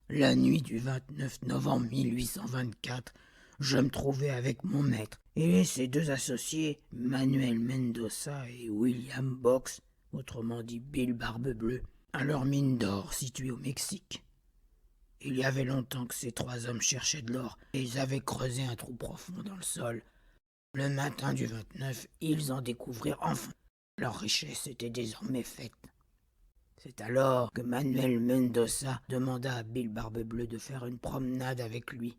La nuit du 29 novembre 1824, je me trouvais avec mon maître et ses deux associés, Manuel Mendoza et William Box, autrement dit Bill Barbe-Bleue, à leur mine d'or située au Mexique. Il y avait longtemps que ces trois hommes cherchaient de l'or et ils avaient creusé un trou profond dans le sol. Le matin du 29, ils en découvrirent enfin. Leur richesse était désormais faite. C'est alors que Manuel Mendoza demanda à Bill Barbe-Bleue de faire une promenade avec lui.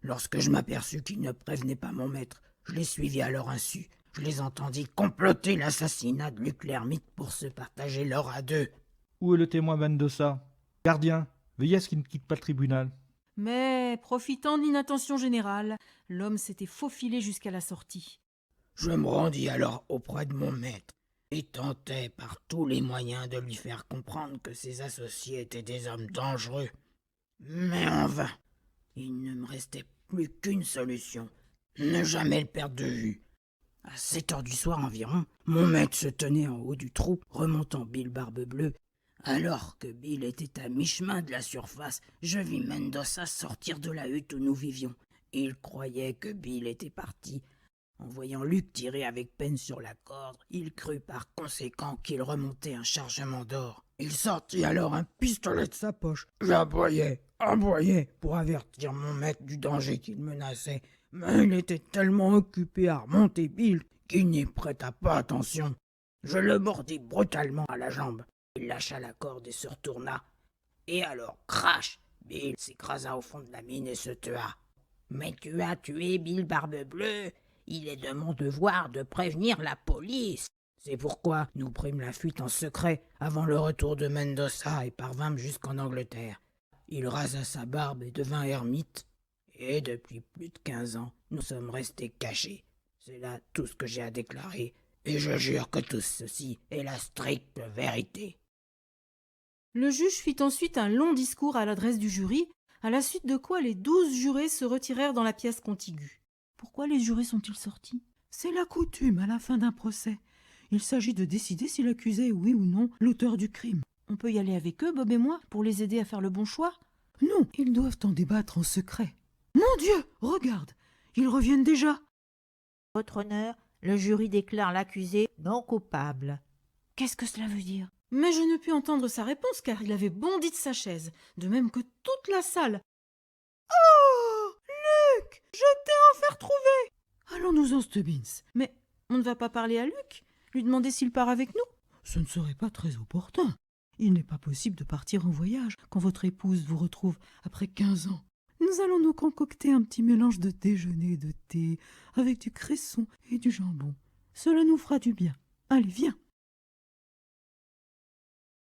Lorsque je m'aperçus qu'il ne prévenait pas mon maître, je les suivis à leur insu. Je les entendis comploter l'assassinat de Luc l'ermite pour se partager l'or à deux. Où est le témoin Mendoza? Gardien, veillez à ce qu'il ne quitte pas le tribunal. Mais, profitant de l'inattention générale, l'homme s'était faufilé jusqu'à la sortie. Je me rendis alors auprès de mon maître et tentai par tous les moyens de lui faire comprendre que ses associés étaient des hommes dangereux. Mais en vain. Il ne me restait plus qu'une solution, ne jamais le perdre de vue. À 7 heures du soir environ, mon maître se tenait en haut du trou, remontant Bill Barbe-Bleue. Alors que Bill était à mi-chemin de la surface, je vis Mendoza sortir de la hutte où nous vivions. Il croyait que Bill était parti. En voyant Luc tirer avec peine sur la corde, il crut par conséquent qu'il remontait un chargement d'or. Il sortit alors un pistolet de sa poche. J'aboyais pour avertir mon maître du danger qu'il menaçait, mais il était tellement occupé à remonter Bill qu'il n'y prêta pas attention. Je le mordis brutalement à la jambe. Il lâcha la corde et se retourna. Et alors, crash, Bill s'écrasa au fond de la mine et se tua. « Mais tu as tué Bill Barbe-Bleue. Il est de mon devoir de prévenir la police. » C'est pourquoi nous prîmes la fuite en secret avant le retour de Mendoza et parvînmes jusqu'en Angleterre. Il rasa sa barbe et devint ermite. Et depuis plus de 15 ans, nous sommes restés cachés. C'est là tout ce que j'ai à déclarer. Et je jure que tout ceci est la stricte vérité. Le juge fit ensuite un long discours à l'adresse du jury, à la suite de quoi les 12 jurés se retirèrent dans la pièce contiguë. Pourquoi les jurés sont-ils sortis? C'est la coutume à la fin d'un procès. Il s'agit de décider si l'accusé est oui ou non l'auteur du crime. On peut y aller avec eux, Bob et moi, pour les aider à faire le bon choix? Non, ils doivent en débattre en secret. Mon Dieu, regarde, ils reviennent déjà. Votre honneur, le jury déclare l'accusé non coupable. Qu'est-ce que cela veut dire? Mais je ne pus entendre sa réponse car il avait bondi de sa chaise, de même que toute la salle. Oh, Luc, je t'ai enfin retrouvé. Allons-nous-en, Stubbins. Mais on ne va pas parler à Luc? Lui demander s'il part avec nous? Ce ne serait pas très opportun. Il n'est pas possible de partir en voyage quand votre épouse vous retrouve après 15 ans. Nous allons nous concocter un petit mélange de déjeuner et de thé avec du cresson et du jambon. Cela nous fera du bien. Allez, viens.